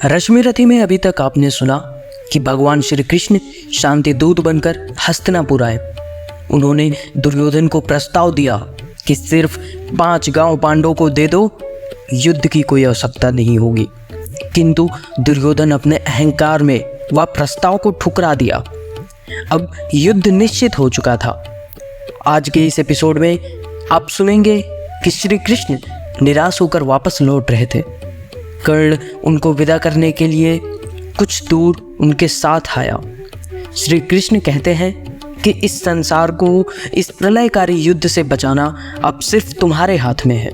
रश्मि रथी में अभी तक आपने सुना कि भगवान श्री कृष्ण शांति दूत बनकर हस्तिनापुर आए। उन्होंने दुर्योधन को प्रस्ताव दिया कि सिर्फ 5 गांव पांडवों को दे दो, युद्ध की कोई आवश्यकता नहीं होगी। किंतु दुर्योधन अपने अहंकार में वह प्रस्ताव को ठुकरा दिया। अब युद्ध निश्चित हो चुका था। आज के इस एपिसोड में आप सुनेंगे कि श्री कृष्ण निराश होकर वापस लौट रहे थे। कर्ण उनको विदा करने के लिए कुछ दूर उनके साथ आया। श्री कृष्ण कहते हैं कि इस संसार को इस प्रलयकारी युद्ध से बचाना अब सिर्फ तुम्हारे हाथ में है।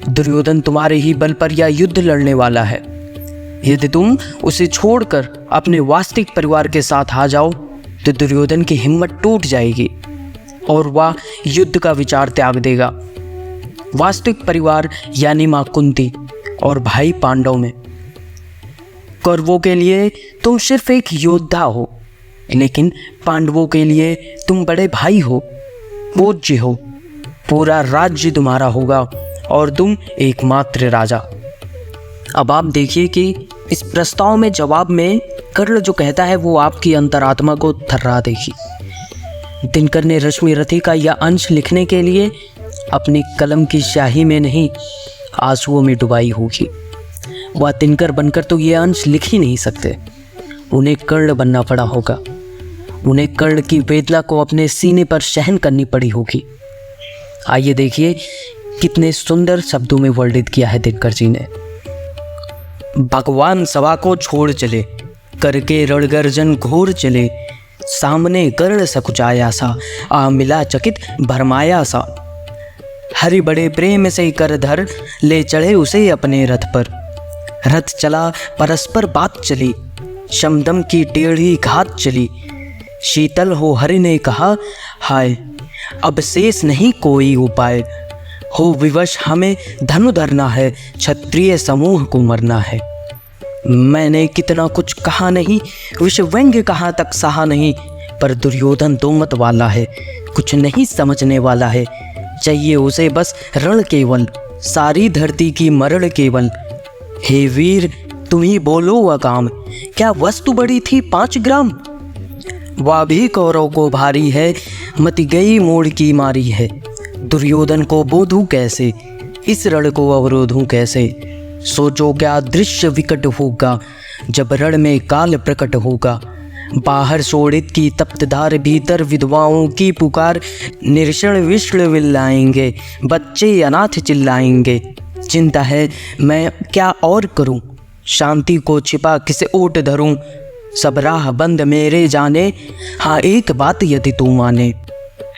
दुर्योधन तुम्हारे ही बल पर यह युद्ध लड़ने वाला है। यदि तुम उसे छोड़कर अपने वास्तविक परिवार के साथ आ जाओ तो दुर्योधन की हिम्मत टूट जाएगी और वह युद्ध का विचार त्याग देगा। वास्तविक परिवार यानी माँ कुंती और भाई पांडव में। कौरवों के लिए तुम सिर्फ एक योद्धा हो, लेकिन पांडवों के लिए तुम बड़े भाई हो, पूज्य हो। पूरा राज्य तुम्हारा होगा और तुम एकमात्र राजा। अब आप देखिए कि इस प्रस्ताव में जवाब में कर्ण जो कहता है वो आपकी अंतरात्मा को थर्रा देगी। दिनकर ने रश्मि रथी का यह अंश लिखने के लिए अपनी कलम की स्याही में नहीं, आंसुओं में डुबाई होगी। वह दिनकर बनकर तो ये अंश लिख ही नहीं सकते। उन्हें कर्ण बनना पड़ा होगा। उन्हें कर्ण की वेदना को अपने सीने पर सहन करनी पड़ी होगी। आइए देखिए कितने सुंदर शब्दों में वर्णित किया है दिनकर जी ने। भगवान सभा को छोड़ चले, करके रणगर्जन घोर चले। सामने कर्ण सकुचाया सा, आ मिला चकित भरमाया सा। हरि बड़े प्रेम से कर धर, ले चढ़े उसे अपने रथ पर। रथ चला परस्पर बात चली, शमदम की टेढ़ी घात चली। शीतल हो हरि ने कहा, हाय अब शेष नहीं कोई उपाय। हो विवश हमें धनु धरना है, क्षत्रिय समूह को मरना है। मैंने कितना कुछ कहा नहीं, विष व्यंग्य कहाँ तक सहा नहीं। पर दुर्योधन दो मत वाला है, कुछ नहीं समझने वाला है। चाहिए उसे बस रण केवल, सारी धरती की मरण केवल। हे वीर तुम ही बोलो वह काम, क्या वस्तु बड़ी थी 5 ग्राम। वह भी कौरव को भारी है, मति गई मोड़ की मारी है। दुर्योधन को बोधूं कैसे, इस रण को अवरोधूं कैसे। सोचो क्या दृश्य विकट होगा, जब रण में काल प्रकट होगा। बाहर शोणित की तप्तधार, भीतर विधवाओं की पुकार। निर्षण विष्ण विल्लाएंगे, बच्चे अनाथ चिल्लाएंगे। चिंता है मैं क्या और करूं, शांति को छिपा किसे ओट धरूं। सब राह बंद मेरे जाने, हाँ एक बात यदि तू माने।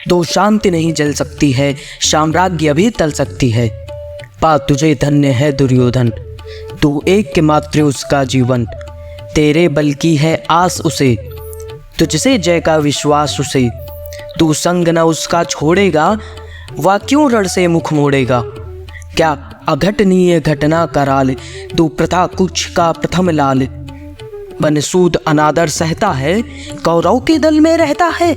तो शांति नहीं जल सकती है, साम्राज्य भी टल सकती है। पा तुझे धन्य है दुर्योधन, तू एक के मात्र उसका जीवन। तेरे बल की है आस उसे, तुझसे जय का विश्वास उसे। तू संग न उसका छोड़ेगा, वह क्यों रण से मुख मोड़ेगा। क्या अघटनीय घटना कराल, तू प्रथा कुछ का प्रथम लाल। बनसूद अनादर सहता है, कौरव के दल में रहता है।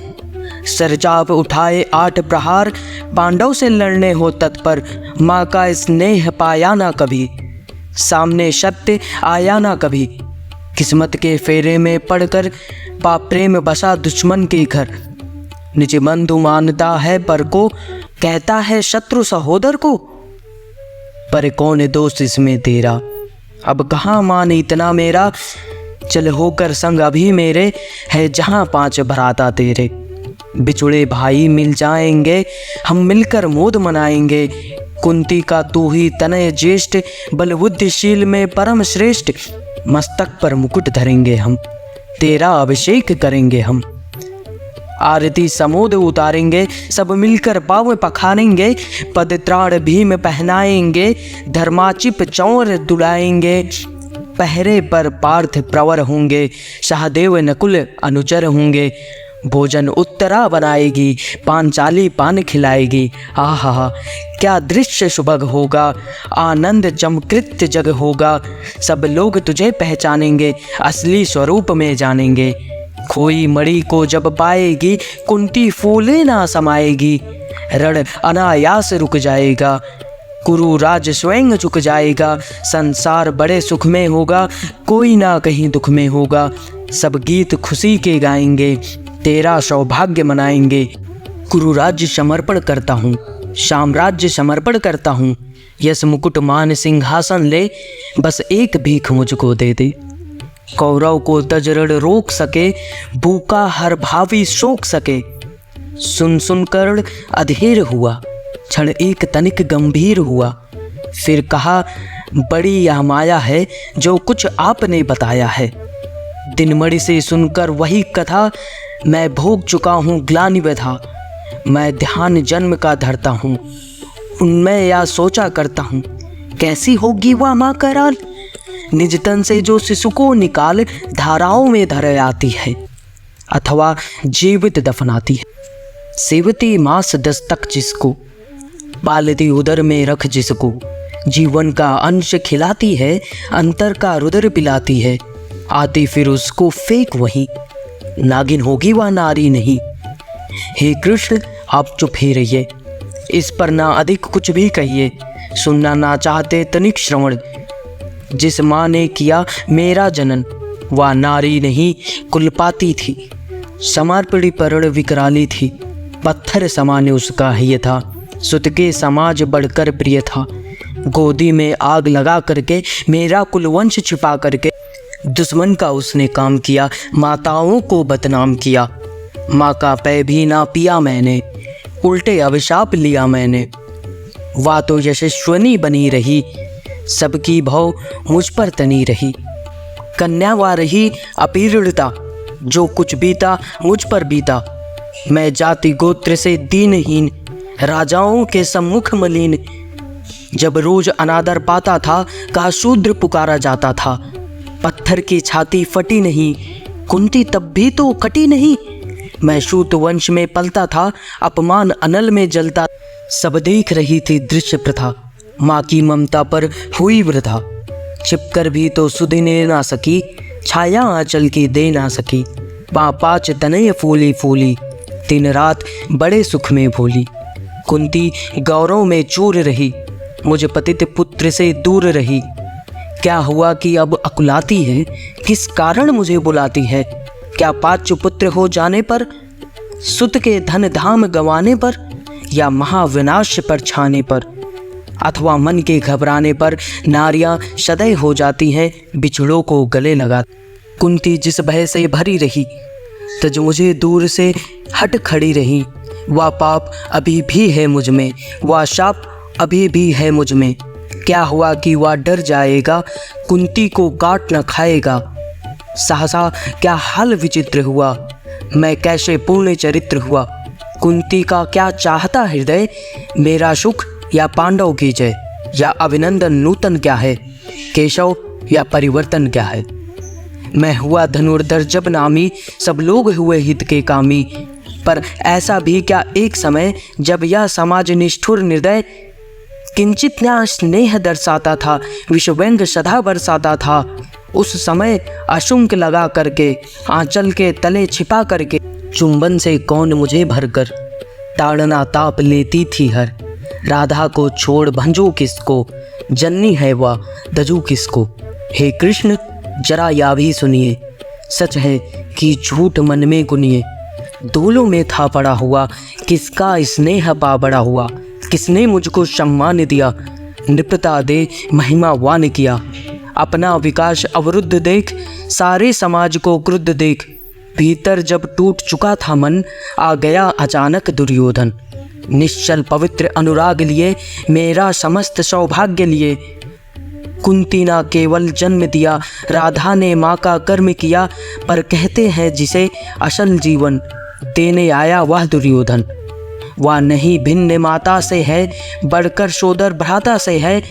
सरचाप उठाए 8 प्रहार, पांडव से लड़ने हो तत्पर। माँ का स्नेह पाया ना कभी, सामने सत्य आया ना कभी। किस्मत के फेरे में पड़कर, पाप प्रेम बसा दुश्मन के घर। निज बंधु मानता है पर को, कहता है शत्रु सहोदर को। पर कौन दोस्त इसमें तेरा, अब कहाँ मान इतना मेरा। चल होकर संग अभी मेरे, है जहाँ 5 भ्राता तेरे। बिछुड़े भाई मिल जाएंगे, हम मिलकर मोद मनाएंगे। कुंती का तू ही तनय ज्येष्ठ, बल बुद्धिशील में परम श्रेष्ठ। मस्तक पर मुकुट धरेंगे हम, तेरा अभिषेक करेंगे हम। आरती समोद उतारेंगे, सब मिलकर पाव पखानेंगे। पद त्राण भीम पहनाएंगे, धर्माचिप चौर दुलाएंगे। पहरे पर पार्थ प्रवर होंगे, सहदेव नकुल अनुचर होंगे। भोजन उत्तरा बनाएगी, पांचाली पान खिलाएगी। आहा क्या दृश्य सुभग होगा, आनंद चमकृत जग होगा। सब लोग तुझे पहचानेंगे, असली स्वरूप में जानेंगे। खोई मणि को जब पाएगी, कुंती फूले ना समाएगी। रण अनायास रुक जाएगा, कुरुराज स्वयं झुक जाएगा, संसार बड़े सुख में होगा, कोई ना कहीं दुख में होगा। सब गीत खुशी के गाएंगे, तेरा सौभाग्य मनाएंगे। कुरुराज्य समर्पण करता हूँ, साम्राज्य समर्पण करता हूँ। यस मुकुट मान सिंहासन ले, बस एक भीख मुझको दे दे। कौरव को तजरण रोक सके, भूखा हर भावी शोक सके। सुन सुन कर अधीर हुआ, क्षण एक तनिक गंभीर हुआ। फिर कहा, बड़ी यह माया है जो कुछ आपने बताया है। दिनमणि से सुनकर वही कथा, मैं भोग चुका हूँ ग्लानि व्यथा। मैं ध्यान जन्म का धरता हूँ, उनमें या सोचा करता हूँ, कैसी होगी वह माँ कराल। निज तन से जो शिशु को निकाल, धाराओं में धर आती है, अथवा जीवित दफनाती है। सेवती मास दस्तक जिसको, पालती उदर में रख जिसको। जीवन का अंश खिलाती है, अंतर का रुदर पिलाती है। आती फिर उसको फेंक वहीं, नागिन होगी वह नारी नहीं। हे कृष्ण आप चुप ही रहिए, इस पर ना अधिक कुछ भी कहिए। सुनना ना चाहते तनिक श्रवण, जिस माँ ने किया मेरा जनन, वह नारी नहीं कुलपाती थी। समर्पणी परण विकराली थी, पत्थर समान उसका हिय था। सुत के समाज बढ़कर प्रिय था, गोदी में आग लगा करके मेरा कुलवंश छिपा करके दुश्मन का उसने काम किया, माताओं को बदनाम किया। माँ का पै भी ना पिया मैंने, उल्टे अभिशाप लिया मैंने। वह तो यशस्विनी बनी रही, सबकी भव मुझ पर तनी रही। कन्यावा रही अपीड़िता, जो कुछ बीता मुझ पर बीता। मैं जाति गोत्र से दीनहीन, राजाओं के सम्मुख मलिन। जब रोज अनादर पाता था, कहा शूद्र पुकारा जाता था। पत्थर की छाती फटी नहीं, कुंती तब भी तो कटी नहीं। मैं सूत वंश में पलता था, अपमान अनल में जलता। सब देख रही थी दृश्य प्रथा, माँ की ममता पर हुई वृथा। छिपकर भी तो सुधिने ना सकी, छाया आंचल की दे ना सकी। पाँच तनय फूली फूली, दिन रात बड़े सुख में भूली। कुंती गौरव में चूर रही, मुझ पतित पुत्र से दूर रही। क्या हुआ कि अब अकुलाती है, किस कारण मुझे बुलाती है। क्या पाँच पुत्र हो जाने पर, सुत के धन धाम गंवाने पर, या महाविनाश पर छाने पर, अथवा मन के घबराने पर। नारियां सदैव हो जाती हैं बिछड़ों को गले लगा। कुंती जिस भय से भरी रही, तज मुझे दूर से हट खड़ी रही। वह पाप अभी भी है मुझ में, वह शाप अभी भी है मुझ में। क्या हुआ कि वह डर जाएगा, कुंती को काट न खाएगा। सहसा क्या हाल विचित्र हुआ, मैं कैसे पूर्ण चरित्र हुआ। कुंती का क्या चाहता हृदय, मेरा सुख या पांडव की जय। या अभिनंदन नूतन क्या है, केशव या परिवर्तन क्या है। मैं हुआ धनुर्धर जब नामी, सब लोग हुए हित के कामी। पर ऐसा भी क्या एक समय, जब यह समाज निष्ठुर निर्दय किंचित न्याय स्नेह दर्शाता था, विषव्यंग सदा बरसाता था। उस समय अशुंक लगा करके, आंचल के तले छिपा करके, चुंबन से कौन मुझे भरकर ताड़ना ताप लेती थी हर। राधा को छोड़ भंजू किसको, जननी है वह दजू किसको। हे कृष्ण जरा या भी सुनिए, सच है कि झूठ मन में गुनिए। दोलों में था पड़ा हुआ, किसका स्नेह पा बड़ा हुआ। किसने मुझको सम्मान दिया, नृपता दे महिमावान किया। अपना विकास अवरुद्ध देख, सारे समाज को क्रुद्ध देख। भीतर जब टूट चुका था मन, आ गया अचानक दुर्योधन। निश्चल पवित्र अनुराग लिए, मेरा समस्त सौभाग्य लिए। कुंती ना केवल जन्म दिया, राधा ने माँ का कर्म किया। पर कहते हैं जिसे असल जीवन देने आया वह दुर्योधन। वह नहीं भिन्न माता से है, बढ़कर सोदर भ्राता से है।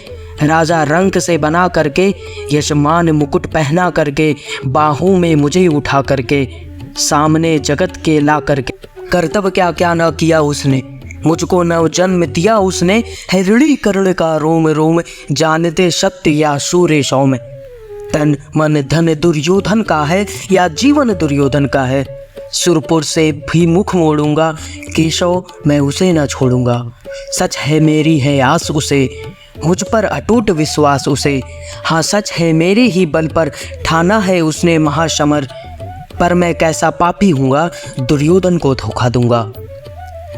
राजा रंक से बना करके, यशमान मुकुट पहना करके, बाहों में मुझे उठा करके, सामने जगत के ला करके। कर्तव्य क्या क्या न किया उसने, मुझको नव जन्म दिया उसने। है ऋणी कर्ण का रोम रोम, जानते सत्य या सूर्य सौम। तन मन धन दुर्योधन का है, या जीवन दुर्योधन का है। सुरपुर से भी मुख मोड़ूंगा, केशव मैं उसे न छोड़ूंगा। सच है मेरी है आस उसे, मुझ पर अटूट विश्वास उसे। हाँ सच है मेरे ही बल पर ठाना है उसने महाशमर। पर मैं कैसा पापी हूँगा, दुर्योधन को धोखा दूंगा।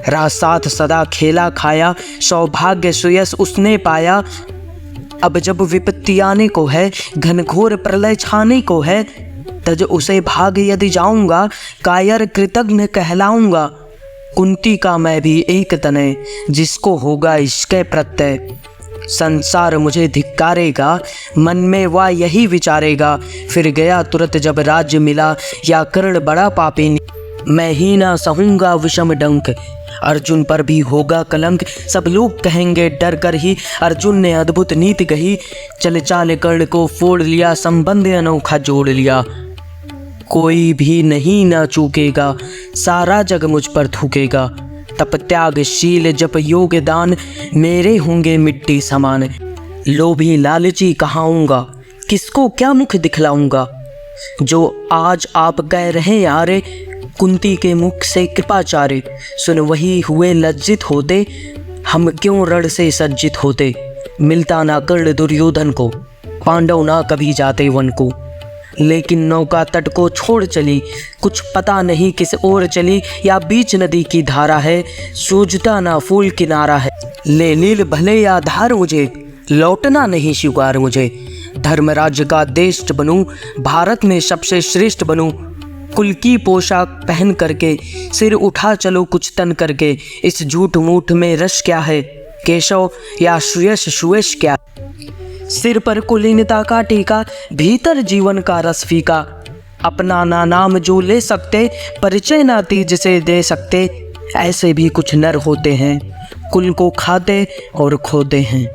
रात साथ सदा खेला खाया, सौभाग्य सुयस उसने पाया। अब जब विपत्ति आने को है, घनघोर प्रलय छाने को है, तज उसे भाग यदि जाऊंगा, कायर कृतज्ञ कहलाऊंगा। कुंती का मैं भी एक तनय, जिसको होगा इसके प्रत्यय। संसार मुझे धिक्कारेगा, मन में वह यही विचारेगा। फिर गया तुरंत जब राज्य मिला, या कर्ण बड़ा पापी। मैं ही ना सहूँगा विषम डंक, अर्जुन पर भी होगा कलंक। सब लोग कहेंगे डर कर ही, अर्जुन ने अद्भुत नीति कही। चल चाल कर्ण को फोड़ लिया, संबंध अनोखा जोड़ लिया। कोई भी नहीं ना चूकेगा, सारा जग मुझ पर थूकेगा। तप त्याग शील जप योग दान, मेरे होंगे मिट्टी समान। लोभी लालची कहाऊंगा, किसको क्या मुख दिखलाऊंगा। जो आज आप कह रहे यारे, कुंती के मुख से कृपाचार्य। सुन वही हुए लज्जित होते, हम क्यों रण से सज्जित होते। मिलता ना कर्ण दुर्योधन को, पांडव ना कभी जाते वन को। लेकिन नौका तट को छोड़ चली, कुछ पता नहीं किस ओर चली। या बीच नदी की धारा है, सूझता ना फूल किनारा है। ले नील भले या धार मुझे, लौटना नहीं स्वीकार मुझे। धर्मराज्य का देश बनूं, भारत में सबसे श्रेष्ठ बनूं। कुल की पोशाक पहन करके, सिर उठा चलो कुछ तन करके। इस झूठ मूठ में रस क्या है, केशव या सुयश सुयश क्या। सिर पर कुलीनता का टीका, भीतर जीवन का रस फीका। अपना ना नाम जो ले सकते, परिचय ना तीज से दे सकते। ऐसे भी कुछ नर होते हैं, कुल को खाते और खोते हैं।